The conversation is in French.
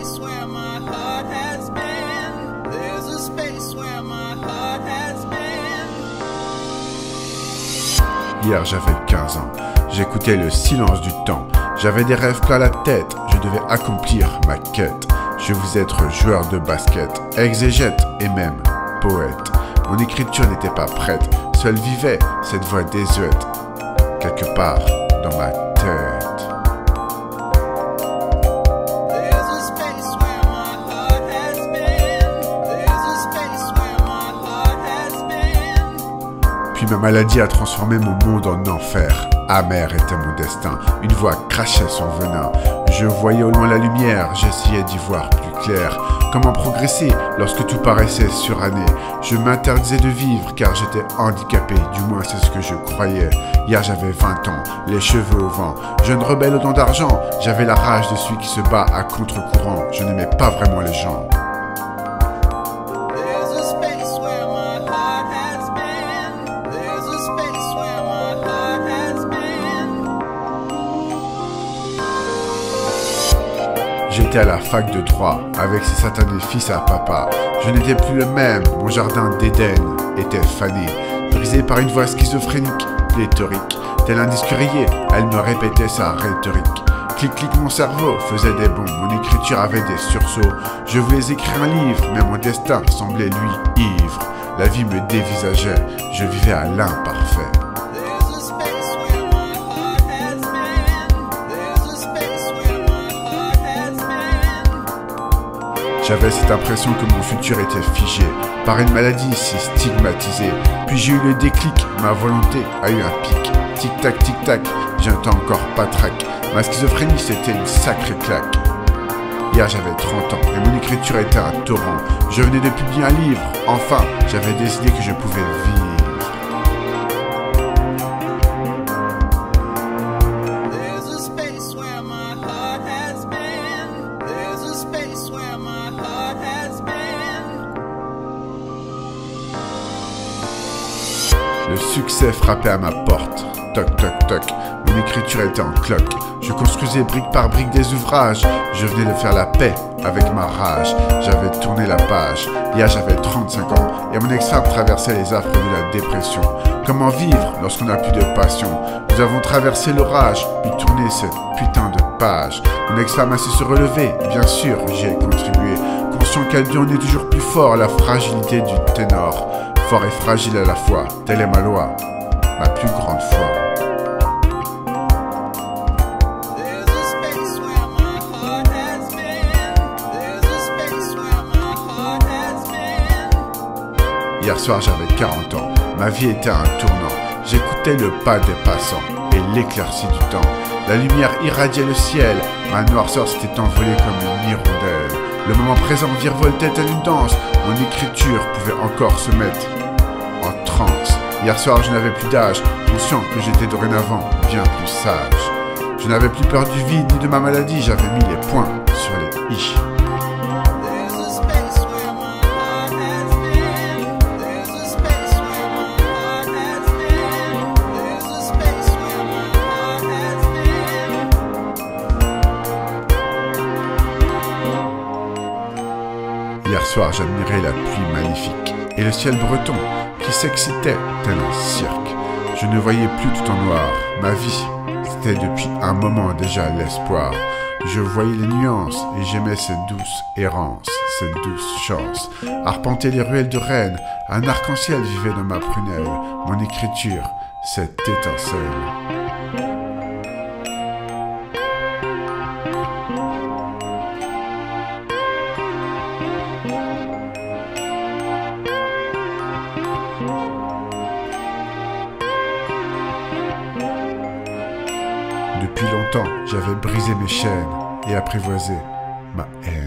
space where my heart has been. There's a space where my heart has been. Hier j'avais 15 ans, j'écoutais le silence du temps. J'avais des rêves plein la tête, je devais accomplir ma quête. Je voulais être joueur de basket, exégète et même poète. Mon écriture n'était pas prête, seule vivait cette voix désuète, quelque part dans ma tête. There's a space where my heart has been. There's a space where my heart has been. Puis ma maladie a transformé mon monde en enfer. Amer était mon destin, une voix crachait son venin. Je voyais au loin la lumière, j'essayais d'y voir plus clair. Comment progresser lorsque tout paraissait suranné? Je m'interdisais de vivre car j'étais handicapé, du moins c'est ce que je croyais. Hier j'avais 20 ans, les cheveux au vent, jeune rebelle aux dents d'argent. J'avais la rage de celui qui se bat à contre-courant, je n'aimais pas vraiment les gens. There's a space where my heart has been. There's a space where my heart has been. J'étais à la fac de droit, avec ces satanés fils à papa. Je n'étais plus le même, mon jardin d'Éden était fané. Brisé par une voix schizophrénique, pléthorique. Tel un disque rayé, elle me répétait sa rhétorique. Clic-clic, mon cerveau faisait des bonds, mon écriture avait des sursauts. Je voulais écrire un livre, mais mon destin semblait lui ivre. La vie me dévisageait, je vivais à l'imparfait. There's a space where my heart has been. There's a space where my heart has been. J'avais cette impression que mon futur était figé par une maladie si stigmatisée. Puis j'ai eu le déclic, ma volonté a eu un pic. Tic-tac, tic-tac, j'entends encore patraque. Ma schizophrénie c'était une sacrée claque. Hier j'avais 30 ans et mon écriture était un torrent. Je venais de publier un livre, enfin j'avais décidé que je pouvais vivre. There's a space where my heart has been. There's a space where my heart has been. Le succès frappait à ma porte. Toc toc toc, mon écriture était en cloque. Je construisais brique par brique des ouvrages. Je venais de faire la paix avec ma rage. J'avais tourné la page. Hier j'avais 35 ans et mon ex-femme traversait les affres de la dépression. Comment vivre lorsqu'on n'a plus de passion? Nous avons traversé l'orage, puis tourné cette putain de page. Mon ex-femme a su se relever, bien sûr j'y ai contribué. Conscient qu'elle dit on est toujours plus fort, la fragilité du ténor. Fort et fragile à la fois, telle est ma loi, ma plus grande foi. There's a space where my heart has been. There's a space where my heart has been. Hier soir j'avais 40 ans, ma vie était un tournant. J'écoutais le pas des passants et l'éclaircie du temps. La lumière irradiait le ciel, ma noirceur s'était envolée comme une hirondelle. Le moment présent virevoltait tel une danse, mon écriture pouvait encore se mettre en transe. Hier soir je n'avais plus d'âge, conscient que j'étais dorénavant bien plus sage. Je n'avais plus peur du vide ni de ma maladie, j'avais mis les points sur les i. There's a space where my heart has been. There's a space where my heart has been. There's a space where my heart has been. Hier soir j'admirais la pluie magnifique et le ciel breton qui s'excitait tel un cirque. Je ne voyais plus tout en noir, ma vie, c'était depuis un moment déjà l'espoir. Je voyais les nuances et j'aimais cette douce errance, cette douce chance. Arpenter les ruelles de Rennes, un arc-en-ciel vivait dans ma prunelle. Mon écriture, cette étincelle. Depuis longtemps, j'avais brisé mes chaînes et apprivoisé ma haine.